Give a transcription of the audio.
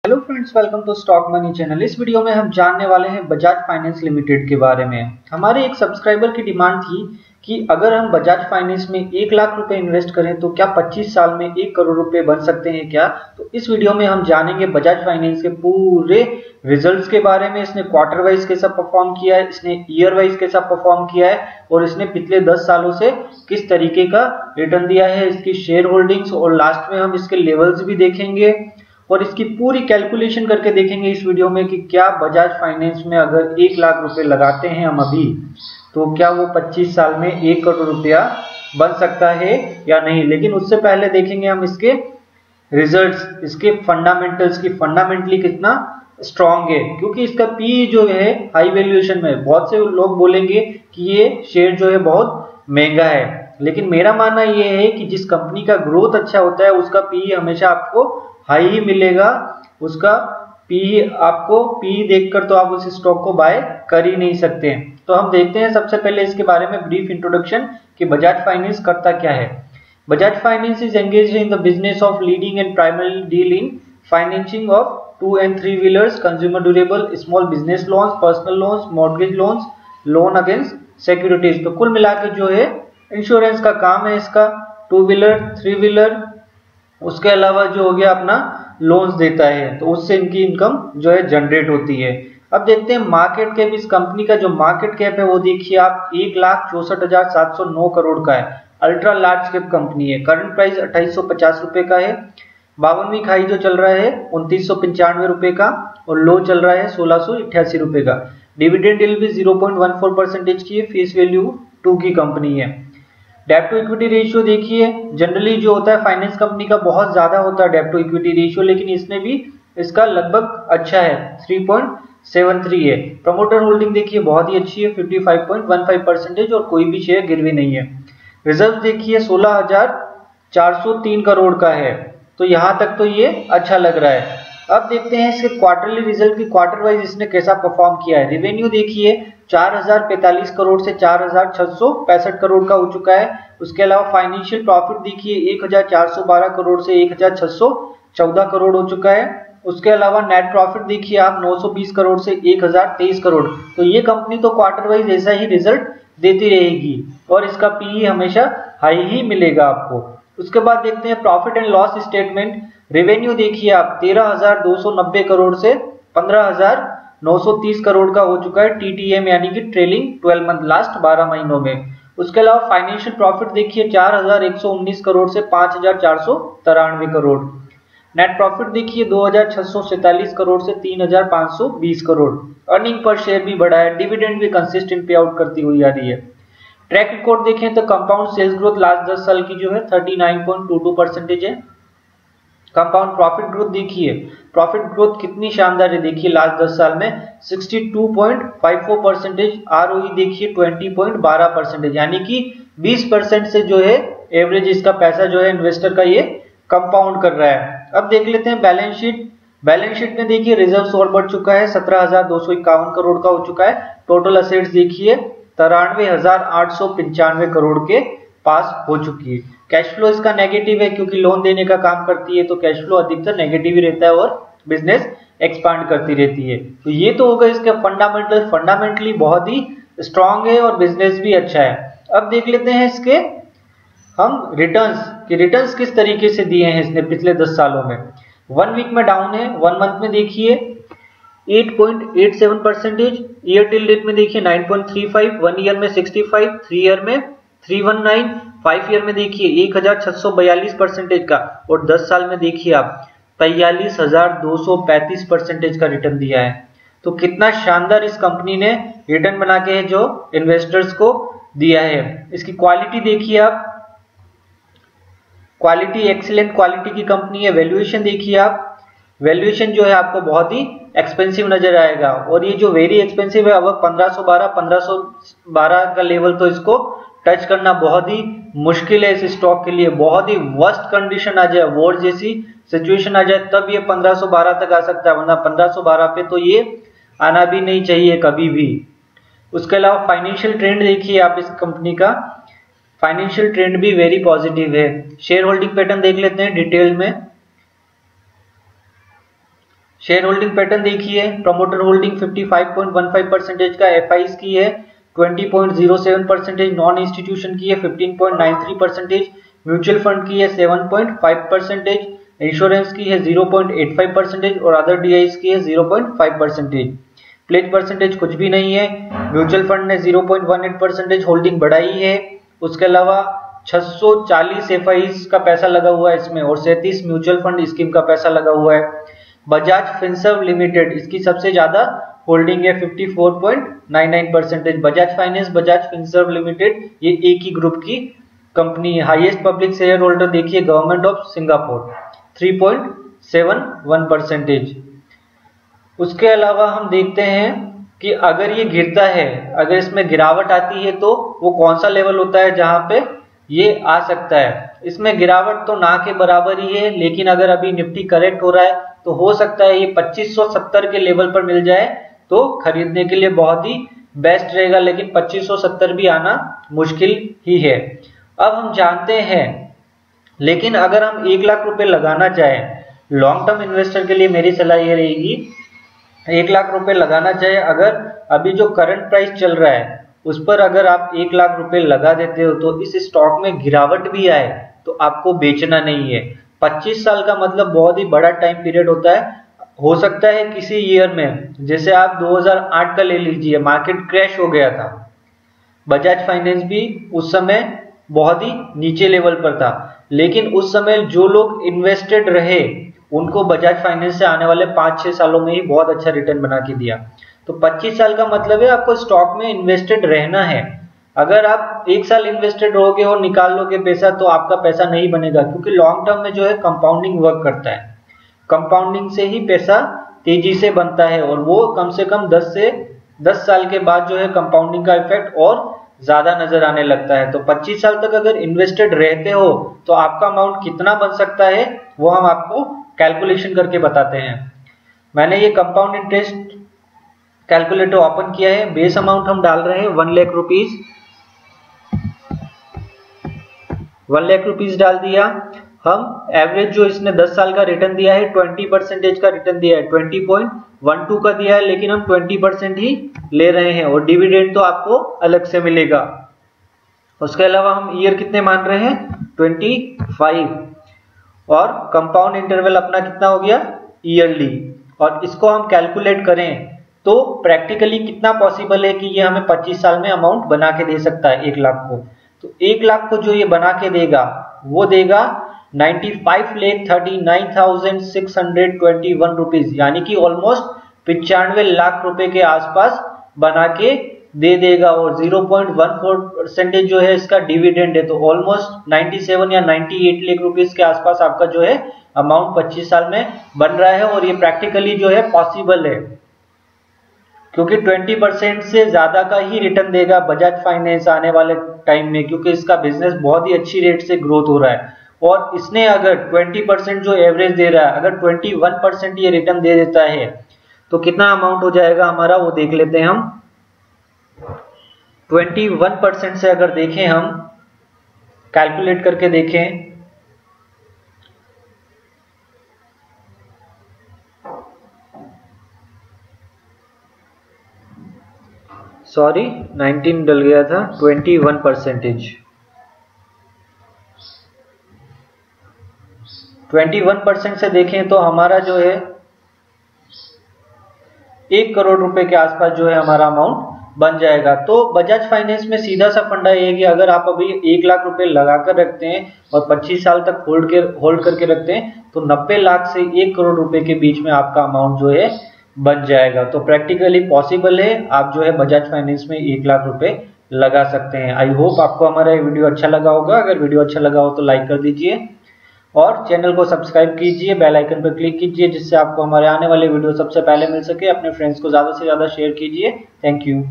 Hello friends, welcome to stock money channel. इस video में हम जानने वाले हैं बजाज फाइनेंस लिमिटेड के बारे में। हमारे एक सब्सक्राइबर की डिमांड थी कि अगर हम बजाज फाइनेंस में 1 लाख रुपए इन्वेस्ट करें तो क्या 25 साल में 1 करोड़ रुपए बन सकते हैं क्या। तो इस वीडियो में हम जानेंगे बजाज फाइनेंस के पूरे रिजल्ट्स के बारे में। इसने क्वार्टर वाइज कैसा परफॉर्म किया है, इसने ईयर वाइज कैसा परफॉर्म किया है और इसने पिछले 10 सालों से किस तरीके का रिटर्न दिया है, इसकी शेयर होल्डिंग्स, और लास्ट में हम इसके लेवल्स भी देखेंगे और इसकी पूरी कैलकुलेशन करके देखेंगे इस वीडियो में कि क्या बजाज फाइनेंस में अगर 1 लाख रुपए लगाते हैं हम अभी तो क्या वो 25 साल में 1 करोड़ रुपया बन सकता है या नहीं। लेकिन उससे पहले देखेंगे हम इसके रिजल्ट्स, इसके फंडामेंटल्स की फंडामेंटली कितना स्ट्रांग है, क्योंकि इसका पी जो है हाई वैल्यूएशन में। बहुत से लोग बोलेंगे कि ये शेयर जो है बहुत महंगा है, लेकिन मेरा मानना ये है कि जिस कंपनी का ग्रोथ अच्छा होता है उसका पी हमेशा आपको हाई ही मिलेगा। उसका पी आपको पी देखकर तो आप उस स्टॉक को बाय कर ही नहीं सकते। तो हम देखते हैं सबसे पहले इसके बारे में ब्रीफ इंट्रोडक्शन कि बजाज फाइनेंस करता क्या है। Bajaj finance is engaged in the business of leading and primary deal in financing of 2 and 3 wheelers, consumer durable, small business loans, personal loans, mortgage loans, loan against securities. तो कुल मिलाकर जो है insurance का काम है इसका। 2 व्हीलर, 3 व्हीलर, उसके अलावा जो हो गया अपना लोन्स देता है, तो उससे इनकी इनकम जो है जनरेट होती है। अब देखते हैं मार्केट कैप। इस कंपनी का जो मार्केट कैप है वो देखिए आप 1,64,709 करोड़ का है। अल्ट्रा लार्ज कैप कंपनी है। करंट प्राइस 2850 रुपए का है। 52वीं खाई जो चल रहा है 2995 रुपए का और लो चल रहा है 1688 रुपए का। डिविडेंड यील्ड भी 0.14% की है। फेस वैल्यू 2 की कंपनी है। डेब्ट टू इक्विटी रेशियो देखिए, जनरली जो होता है फाइनेंस कंपनी का बहुत ज्यादा होता है डेब्ट टू इक्विटी रेशियो, लेकिन इसमें भी इसका लगभग अच्छा है, 3.73 है। प्रमोटर होल्डिंग देखिए बहुत ही अच्छी है, 55.15% और कोई भी शेयर गिरवी नहीं है। रिजर्व देखिए 16,403 करोड़ का है, तो यहाँ तक तो ये अच्छा लग रहा है। अब देखते हैं इसके क्वार्टरली रिजल्ट की क्वार्टर वाइज इसने कैसा परफॉर्म किया है। रेवेन्यू देखिए 4045 करोड़ से 4665 करोड़ का हो चुका है। उसके अलावा फाइनेंशियल प्रॉफिट देखिए 1412 करोड़ से 1614 करोड़ हो चुका है। उसके अलावा नेट प्रॉफिट देखिए आप 920 करोड़ से 1023 करोड़। तो ये कंपनी तो क्वार्टर वाइज ऐसा ही रिजल्ट देती रहेगी और इसका पीई हमेशा हाई ही मिलेगा आपको। उसके बाद देखते हैं profit and loss statement. Revenue देखिए आप 13,290 करोड़ से 15,930 करोड़ का हो चुका है टीटीएम, यानी कि ट्रेलिंग 12 मंथ, लास्ट 12 महीनों में। उसके अलावा फाइनेंशियल प्रॉफिट देखिए 4,119 करोड़ से 5,493 करोड़। नेट प्रॉफिट देखिए 2,647 करोड़ से 3,520 करोड़। अर्निंग पर शेयर भी बढ़ा है। डिविडेंड भी कंसिस्टेंट पे आउट करती हुई आ रही है। ट्रैक रिकॉर्ड देखें तो कंपाउंड सेल्स ग्रोथ लास्ट 10 साल की जो है 39.22% है। कंपाउंड प्रॉफिट ग्रोथ देखिए, प्रॉफिट ग्रोथ कितनी शानदार है देखिए लास्ट 10 साल में 62.54%। आरओई देखिए 20.12%, यानी कि 20% से जो है एवरेज इसका पैसा जो है इन्वेस्टर का ये कंपाउंड कर रहा है। अब देख लेते हैं बैलेंस शीट। बैलेंस शीट में देखिए रिजर्व्स और बढ़ चुका है, 17,251 करोड़ का हो चुका है। टोटल असेट्स देखिए 93,895 करोड़ के पास हो चुकी है। कैश फ्लो इसका नेगेटिव है क्योंकि लोन देने का काम करती है, तो कैश फ्लो अधिकतर नेगेटिव ही रहता है और बिजनेस एक्सपांड करती रहती है। तो ये तो होगा इसके फंडामेंटल। फंडामेंटली बहुत ही स्ट्रांग है और बिजनेस भी अच्छा है। अब देख लेते हैं इसके हम रिटर्न्स किस तरीके से दिए हैं इसने पिछले 10 सालों में। 1 वीक में डाउन है, 1 मंथ में देखिए 8.87%, ईयर टिल डेट में देखिए 9.35, 1 ईयर में 65, 3 ईयर में 319, 5 ईयर में देखिए 1,642% का और 10 साल में देखिए आप 43,235% का रिटर्न दिया है। तो कितना शानदार इस कंपनी ने रिटर्न बना के जो इन्वेस्टर्स को दिया है। इसकी क्वालिटी देखिए आप, क्वालिटी एक्सीलेंट क्वालिटी की कंपनी है। वैल्यूएशन देखिए आप, वैल्यूएशन जो है आपको बहुत ही एक्सपेंसिव नजर आएगा और ये जो वेरी एक्सपेंसिव है, अब 1512 का लेवल तो इसको टच करना बहुत ही मुश्किल है इस स्टॉक के लिए। बहुत ही वर्स्ट कंडीशन आ जाए, वॉर जैसी सिचुएशन आ जाए तब ये 1512 तक आ सकता है, वरना 1512 पे तो ये आना भी नहीं चाहिए कभी भी। उसके अलावा फाइनेंशियल ट्रेंड देखिए आप इस कंपनी का, फाइनेंशियल ट्रेंड भी वेरी पॉजिटिव है। शेयर होल्डिंग पैटर्न देख लेते हैं डिटेल में। शेयर होल्डिंग पैटर्न देखिए, प्रमोटर होल्डिंग 55.15% का एफआईज की है, 20.07% नॉन इंस्टीट्यूशन की है, 15.93%, म्यूचुअल फंड की है 7.5%, इंश्योरेंस की है 0.85% और अदर डीआईज की है 0.5%। प्लेज परसेंटेज कुछ भी नहीं है। म्यूचुअल फंड ने 0.18% होल्डिंग बढ़ाई है। उसके अलावा 640 एफआईज का पैसा लगा हुआ है इसमें और 37 म्यूचुअल फंड स्कीम का पैसा लगा हुआ है। बजाज फिनसर्व लिमिटेड, इसकी सबसे ज्यादा होल्डिंग है 54.99%। Bajaj finance, Bajaj Finserv limited ये एक ही ग्रुप की कंपनी है। हाईएस्ट पब्लिक शेयर होल्डर देखिए गवर्नमेंट ऑफ सिंगापुर 3.71%। उसके अलावा हम देखते हैं कि अगर ये गिरता है, अगर इसमें गिरावट आती है तो वो कौन सा लेवल होता है जहां पे ये आ सकता है। इसमें गिरावट तो ना के बराबर ही है, लेकिन अगर अभी निफ्टी करेक्ट हो रहा है तो हो सकता है ये 2570 के लेवल पर मिल जाए तो खरीदने के लिए बहुत ही बेस्ट रहेगा, लेकिन 2570 भी आना मुश्किल ही है। अब हम जानते हैं, लेकिन अगर हम 1 लाख रुपए लगाना चाहें, लॉन्ग टर्म इन्वेस्टर के लिए मेरी सलाह ये रहेगी 1 लाख रुपए लगाना चाहे, अगर अभी जो करंट प्राइस चल रहा है उस पर अगर आप 1 लाख रुपए लगा देते हो तो इस स्टॉक में गिरावट भी आए तो आपको बेचना नहीं है। 25 साल का मतलब बहुत ही बड़ा टाइम पीरियड होता है। हो सकता है किसी ईयर में, जैसे आप 2008 का ले लीजिए, मार्केट क्रैश हो गया था, बजाज फाइनेंस भी उस समय बहुत ही नीचे लेवल पर था, लेकिन उस समय जो लोग इन्वेस्टेड रहे उनको बजाज फाइनेंस से आने वाले 5-6 सालों में ही बहुत अच्छा रिटर्न बना के दिया। तो 25 साल का मतलब है आपको स्टॉक में इन्वेस्टेड रहना है। अगर आप 1 साल इन्वेस्टेड रहोगे और निकाल लोगे पैसा तो आपका पैसा नहीं बनेगा, क्योंकि लॉन्ग टर्म में जो है कंपाउंडिंग वर्क करता है। कंपाउंडिंग से ही पैसा तेजी से बनता है और वो कम से कम 10 साल के बाद जो है कंपाउंडिंग का इफेक्ट और ज्यादा नजर आने लगता है। तो 25 साल तक अगर इन्वेस्टेड रहते हो तो आपका अमाउंट कितना बन सकता है वो हम आपको कैलकुलेशन करके बताते हैं। मैंने ये कंपाउंड इंटरेस्ट कैलकुलेटर ओपन किया है। बेस अमाउंट हम डाल रहे हैं 1 लाख रुपीज। 1 लाख रुपीज डाल दिया। हम एवरेज जो इसने 10 साल का रिटर्न दिया है 20% का रिटर्न दिया है, 20.12 का दिया है, लेकिन हम 20% ही ले रहे हैं और डिविडेंड तो आपको अलग से मिलेगा। उसके अलावा हम ईयर कितने मान रहे हैं 25 और कंपाउंड इंटरवल अपना कितना हो गया ईयरली, और इसको हम कैलकुलेट करें तो प्रैक्टिकली कितना पॉसिबल है कि ये हमें 25 साल में अमाउंट बना के दे सकता है 1 लाख को। तो 1 लाख को जो ये बना के देगा वो देगा 95,39,621 रुपीज, यानी कि ऑलमोस्ट 95 लाख रुपए के आसपास बना के दे देगा। और 0.14% जो है इसका डिविडेंड है, तो ऑलमोस्ट 97 या 98 लाख रुपीज के आसपास आपका जो है अमाउंट 25 साल में बन रहा है। और ये प्रैक्टिकली जो है पॉसिबल है, क्योंकि 20% से ज्यादा का ही रिटर्न देगा बजाज फाइनेंस आने वाले टाइम में, क्योंकि इसका बिजनेस बहुत ही अच्छी रेट से ग्रोथ हो रहा है। और इसने अगर 20% जो एवरेज दे रहा है, अगर 21% ये रिटर्न दे देता है तो कितना अमाउंट हो जाएगा हमारा वो देख लेते हैं हम। 21% से अगर देखें, हम कैलकुलेट करके देखें, सॉरी 19 डल गया था, 21%। 21% से देखें तो हमारा जो है 1 करोड़ रुपए के आसपास जो है हमारा अमाउंट बन जाएगा। तो बजाज फाइनेंस में सीधा सा फंडा ये है कि अगर आप अभी 1 लाख रुपए लगा कर रखते हैं और 25 साल तक होल्ड करके रखते हैं तो 90 लाख से 1 करोड़ रुपए के बीच में आपका अमाउंट जो है बन जाएगा। तो प्रैक्टिकली पॉसिबल है, आप जो है बजाज फाइनेंस में 1 लाख रुपए लगा सकते हैं। आई होप आपको हमारा ये वीडियो अच्छा लगा होगा। अगर वीडियो अच्छा लगा हो तो लाइक कर दीजिए और चैनल को सब्सक्राइब कीजिए, बेल आइकन पर क्लिक कीजिए, जिससे आपको हमारे आने वाले वीडियो सबसे पहले मिल सके। अपने फ्रेंड्स को ज्यादा से ज्यादा शेयर कीजिए। Thank you.